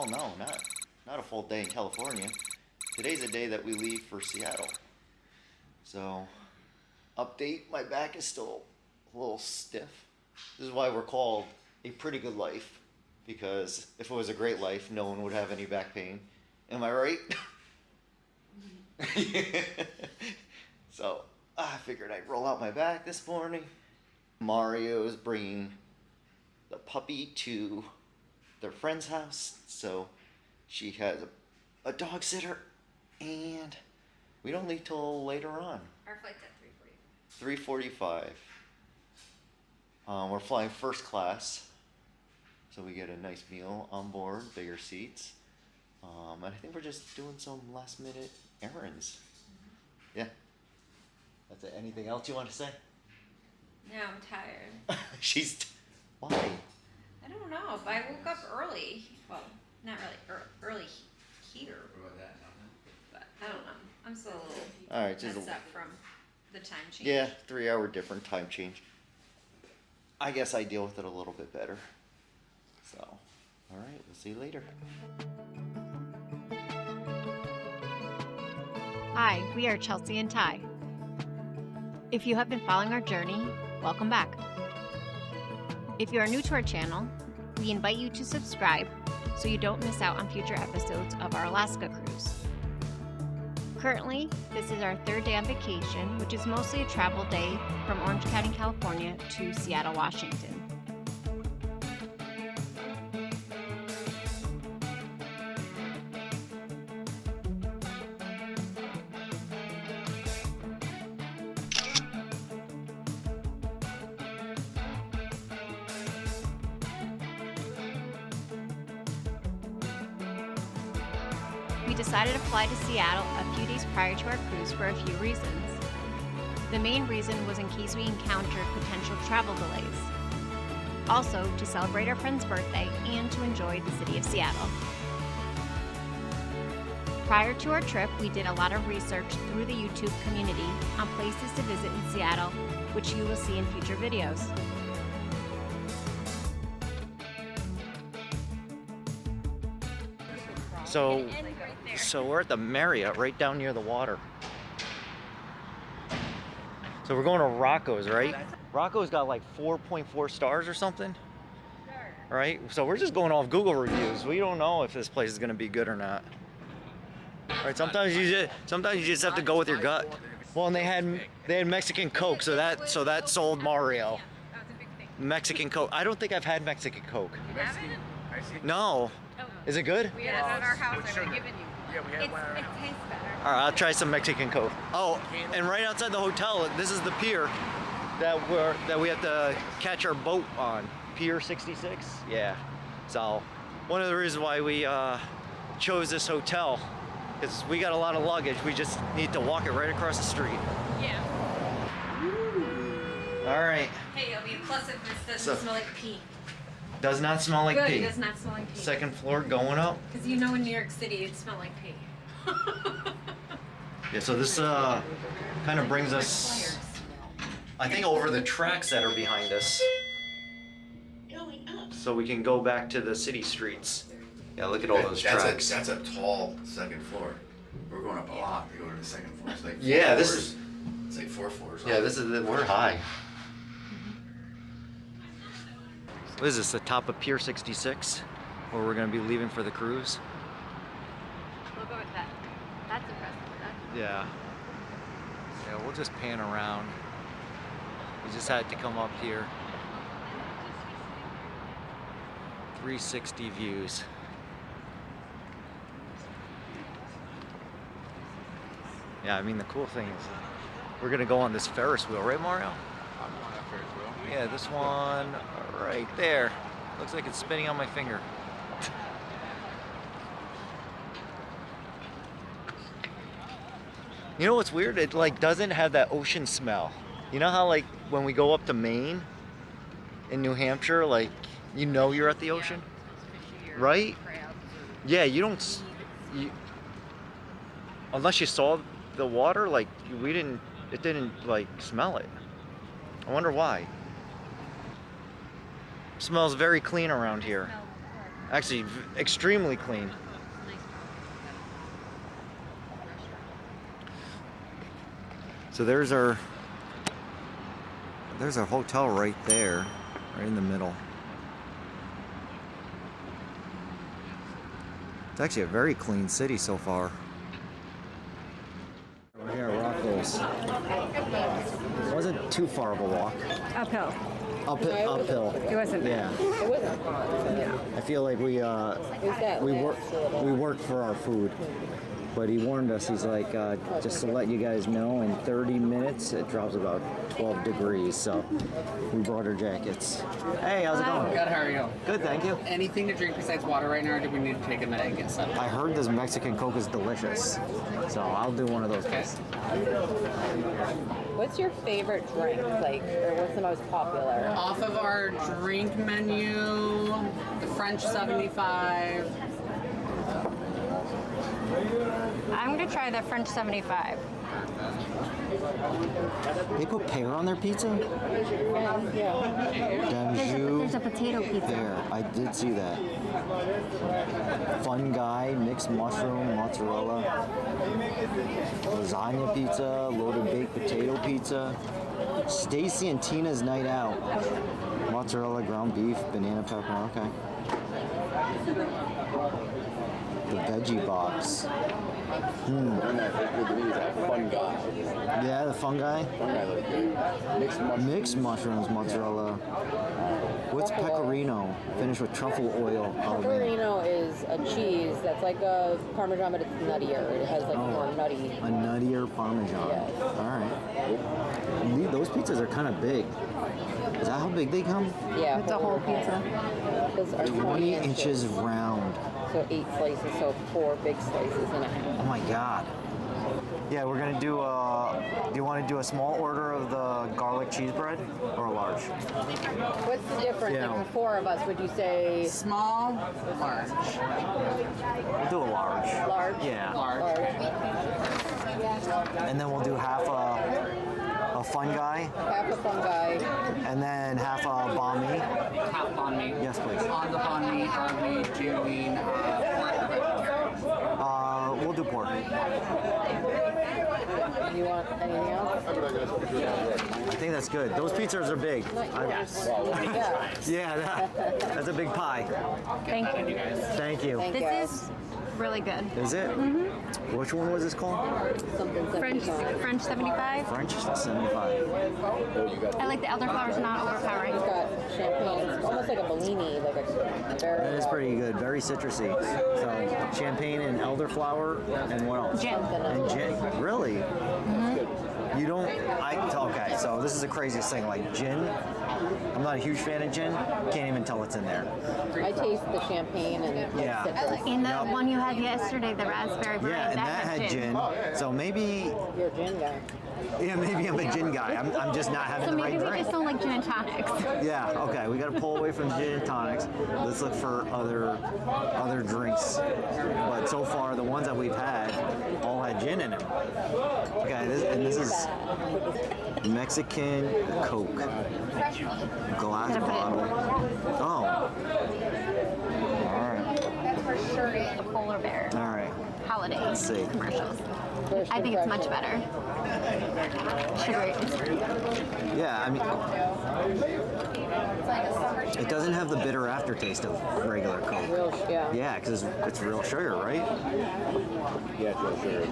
Well, no, not a full day in California. Today's the day that we leave for Seattle. So, update, my back is still a little stiff. This is why we're called a pretty good life, because if it was a great life, no one would have any back pain. Am I right? So, I figured I'd roll out my back this morning. Mario is bringing the puppy to their friend's house, so she has a dog sitter, and we don't leave till later on. Our flight's at 3:45. 3:45. We're flying first class, so we get a nice meal on board, bigger seats. And I think we're just doing some last minute errands. Yeah. That's it. Anything else you want to say? No, I'm tired. Why? I don't know, but I woke up early. Well, not really early here. But I don't know. I'm still a little messed up from the time change. Yeah, 3 hour different time change. I guess I deal with it a little bit better. So, all right, we'll see you later. Hi, we are Chelsea and Ty. If you have been following our journey, welcome back. If you are new to our channel, we invite you to subscribe so you don't miss out on future episodes of our Alaska cruise. Currently, this is our third day on vacation, which is mostly a travel day from Orange County, California to Seattle, Washington. We decided to fly to Seattle a few days prior to our cruise for a few reasons. The main reason was in case we encountered potential travel delays. Also, to celebrate our friend's birthday and to enjoy the city of Seattle. Prior to our trip, we did a lot of research through the YouTube community on places to visit in Seattle, which you will see in future videos. So we're at the Marriott right down near the water. So we're going to ROCCO'S, right? ROCCO'S got like 4.4 stars or something. Right? So we're just going off Google reviews. We don't know if this place is going to be good or not. Right? Sometimes you just have to go with your gut. Well, and they had Mexican Coke, so that sold Mario. Mexican Coke. I don't think I've had Mexican Coke. No. Is it good? We had it at our house. I would have given you. Yeah, we had one at our house. It tastes better. All right, I'll try some Mexican Coke. Oh, and right outside the hotel, this is the pier that we have to catch our boat on. Pier 66. Yeah. So one of the reasons why we chose this hotel is we got a lot of luggage. We just need to walk it right across the street. Yeah. All right. Hey, it'll be a plus if this doesn't smell like pee. Does not smell like Good, pee. it does not smell like pee. Second floor going up. Because you know in New York City it smells like pee. Yeah, so this kind of brings us, I think, over the tracks that are behind us. So we can go back to the city streets. Yeah, look at all those tracks. That's a tall second floor. We're going up a lot to go to the second floor. It's like yeah, it's like 4 floors. Yeah, we're high. What is this, the top of Pier 66, where we're going to be leaving for the cruise? We'll go with that. That's impressive. Yeah. Yeah, we'll just pan around. We just had to come up here. 360 views. Yeah, I mean, the cool thing is we're going to go on this Ferris wheel, right, Mario? I'm on that Ferris wheel. Yeah, this one right there. Looks like it's spinning on my finger. You know what's weird? It like doesn't have that ocean smell. You know how like when we go up to Maine in New Hampshire, like you know you're at the ocean, right? Yeah, you don't. Unless you saw the water, like it didn't like smell it. I wonder why. Smells very clean around here. Actually, extremely clean. So there's our hotel right there, right in the middle. It's actually a very clean city so far. We're here at ROCCO'S. It wasn't too far of a walk. Uphill. Uphill. It wasn't. Yeah. It wasn't. I feel like we work for our food. But he warned us, he's like, just to let you guys know, in 30 minutes it drops about 12 degrees, so we brought our jackets. Hey, how's it going? Good, how are you? Good, thank you. Anything to drink besides water right now, or do we need to take a minute and get set up? I heard this Mexican Coke is delicious, so I'll do one of those. Okay. What's your favorite drink? Like, or what's the most popular? Off of our drink menu, the French 75. I'm gonna try the French 75. They put pear on their pizza? D'Anjou. There's a potato pizza. There, I did see that. Fun Guy, mixed mushroom, mozzarella. Lasagna pizza, loaded baked potato pizza. Stacy and Tina's Night Out. Mozzarella, ground beef, banana pepper, okay. The veggie box. Fun Guy. Yeah, the Fun Guy. Mixed mushrooms, mozzarella. What's pecorino? Finished with truffle oil. Pecorino is a cheese that's like a Parmesan, but it's nuttier. It has like more nutty. A nuttier Parmesan. Yes. All right. Those pizzas are kind of big. Is that how big they come? Yeah. It's a whole pizza. Those are 20 inches round. So 8 slices, so 4 big slices and a half. Oh my God. Yeah, we're gonna do do you want to do a small order of the garlic cheese bread or a large? What's the difference? Yeah. Like for 4 of us, would you say Small, large. We'll do a large. large? Yeah. Large. And then we'll do half a Fun Guy, Half a Fun Guy. and then half a banh mi. Half banh mi. Yes, please. On the banh mi, are we doing pork or vegetarian? We'll do pork. You want anything else? I think that's good. Those pizzas are big. Yes. Yeah, that's a big pie. Thank you. Thank you. Thank you. This is really good. Is it? Mm-hmm. Which one was this called? Something French 75. 75. French 75. I like the elderflower's not overpowering. It's got champagne. It's almost like a Bellini, like a very. That is pretty good. Very citrusy. So champagne and elderflower, and what else? Gin. And gin. Really? You don't. Okay. So this is the craziest thing. Like gin. I'm not a huge fan of gin. Can't even tell what's in there. I taste the champagne and Yeah. citrus. In the one you had yesterday, the raspberry bread, Yeah, and that had gin. So maybe. You're a gin guy. Yeah, maybe I'm a gin guy. I'm just not having So the maybe right we drink. just don't like gin and tonics. Yeah, okay. We got to pull away from the gin and tonics. Let's look for other drinks. But so far, the ones that we've had all had gin in them. Okay, this is Mexican Coke. Glass bottle. Oh. All right. The polar bear All right. holiday Let's see. commercials. First I think it's much impression. better. Sugary. Yeah, I mean, it doesn't have the bitter aftertaste of regular Coke. Real, yeah. Yeah, because it's real sugar, right? Yeah, it's real sugar.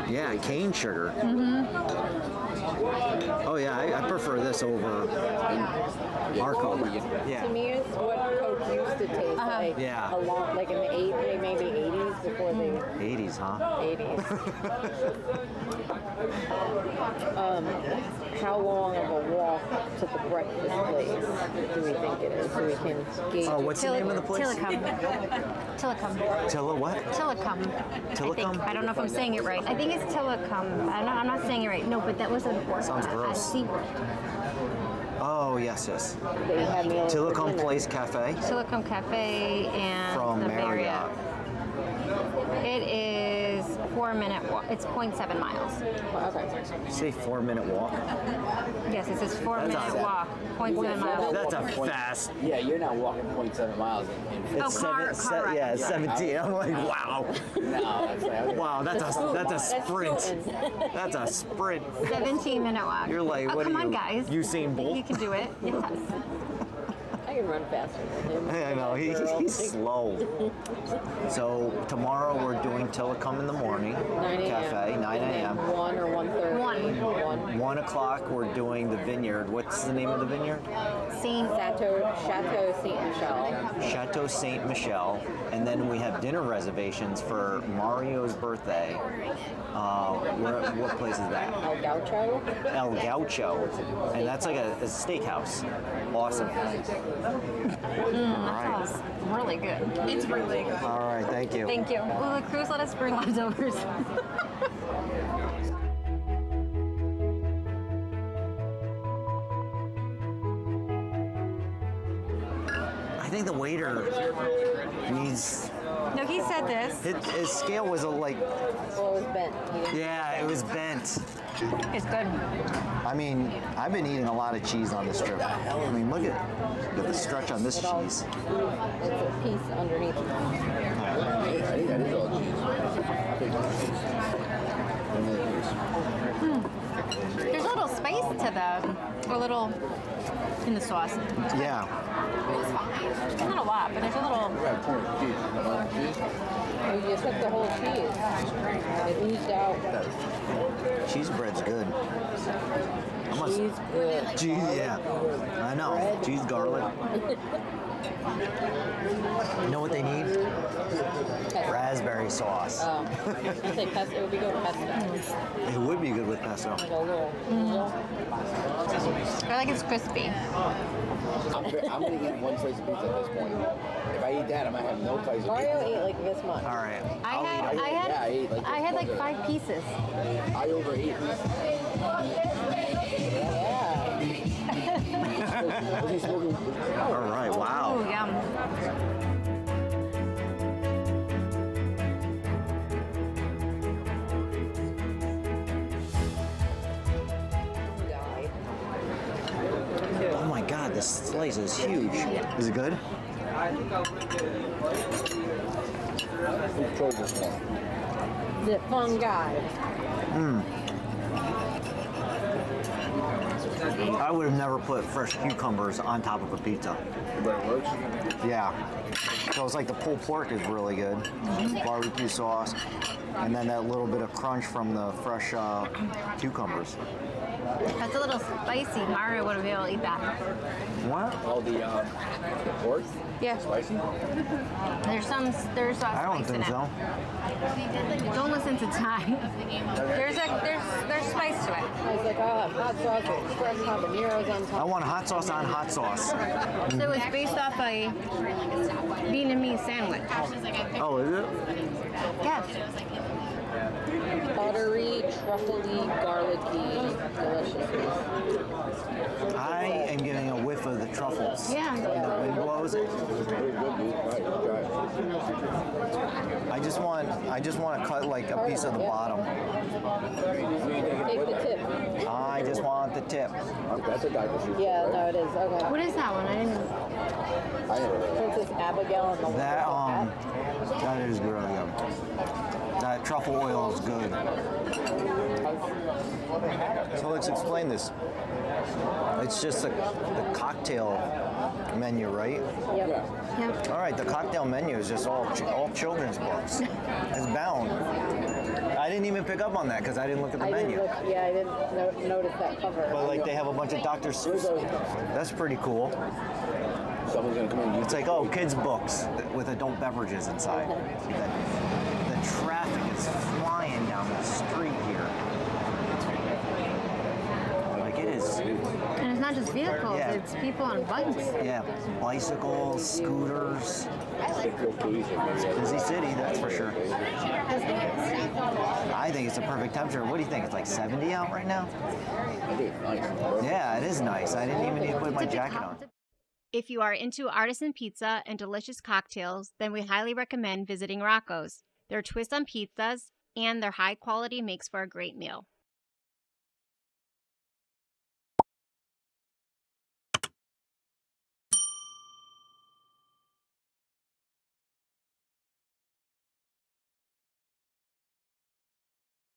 Yeah, cane sugar. Oh yeah, I prefer this over our Coke. To Yeah. me, it's what Coke used to taste like. Yeah. A lot, like in the maybe 80s before they 80s, huh? 80s. How long of a walk to the breakfast place do we think it is? So we can gauge. Oh, what's the name of the place? Tillicum. Tilla what? Tillicum. Tillicum? I don't know if I'm saying it right. I think it's Tillicum. I'm not saying it right. No, but that was Sounds gross. SeaWorld. Oh, yes. They had meals for Tillicum dinner. Place Cafe Tillicum Cafe and from the Marriott. It is $4 4-minute walk. It's 0.7 miles. Okay. Say 4-minute walk. Yes, it says 4-minute walk, 0.7 miles. That's a fast. Yeah, you're not walking 0.7 miles in Oh, car ride. Yeah, 17. I'm like, wow. No, that's like, Wow, that's a sprint. That's a sprint. 17-minute walk. You're like, what come are on, you? guys. Usain Bolt? You can do it. Yes. I can run faster than him. I know, he's slow. So tomorrow we're doing Till It Come in the Morning 9 a.m. Cafe, 9 a.m. 1 or 1:30. 1. 1 o'clock we're doing the Vineyard. What's the name of the vineyard? Chateau Saint Michel. Chateau Saint Michel. And then we have dinner reservations for Mario's birthday. What place is that? El Gaucho. El Gaucho. And that's like a steakhouse. Awesome. That sounds really good. It's really good. All right, thank you. Thank you. Will the cruise let us bring leftovers? I think the waiter needs. No, he said this. His scale was like. Well, it was bent. He didn't- Yeah, it was bent. It's good. I mean, I've been eating a lot of cheese on this trip. I mean, look at the stretch on this cheese. It's a piece underneath. I think that is all cheese. There's a little spice to a little in the sauce. Yeah. Not a lot, but there's a little. You just took the whole cheese. It oozed out. Cheese bread's good. Cheese good. Cheese, yeah. I know. Cheese, garlic. You know what they need? Raspberry sauce. I think pesto. It would be good with pesto. It would be good with pesto. Like a little. I like it's crispy. I'm gonna eat one slice of pizza at this point. If I eat that, I might have no slice of Mario pizza. ate like this much. All right. I had like 5 pieces. I overate. Yeah. Was he smoking? All right. Oh, Wow. yum. Oh my God, this slice is huge. Is it good? Who chose this one? The fungi. I would have never put fresh cucumbers on top of a pizza. But it works. Yeah. So it's like the pulled pork is really good. Barbecue sauce. And then that little bit of crunch from the fresh cucumbers. That's a little spicy. Mario would be able to eat that. What? All the pork? Yeah. Spicy? There's I don't spice in think it. so. Don't listen to Ty. There's spice to it. I was like, I'll have hot sauce with fresh habaneros on I top. want hot sauce on hot sauce. So it's based off a Vietnamese sandwich. Oh, is it? Yes. Buttery, truffly, garlicky, delicious. I am getting a whiff of the truffles. Yeah. When the wind blows. I just want to cut like a piece of the bottom. Take the tip. I just want the tip. That's a diaper shoe. Yeah, no, it is. Okay. What is that one? I didn't. I never Princess Abigail and the That Cat. that is really good. That truffle oil is good. So let's explain this. It's just the cocktail menu, right? Yep. Yep. All right, the cocktail menu is just all children's books. It's bound. I didn't even pick up on that because I didn't look at the I menu. didn't look. Yeah, I didn't notice that cover. But like they have a bunch of Dr. Seuss. That's pretty cool. Someone's gonna come in and use It's like, oh, kids' books with adult beverages inside. The traffic is flying down the street here. Like it is, And it's not just vehicles, Yeah. it's people on bikes. yeah, bicycles, scooters. Busy city, that's for sure. I think it's a perfect temperature. What do you think? It's like 70 out right now? Yeah, it is nice. I didn't even need to put my jacket on. If you are into artisan pizza and delicious cocktails, then we highly recommend visiting ROCCO'S. Their twist on pizzas, and their high quality makes for a great meal.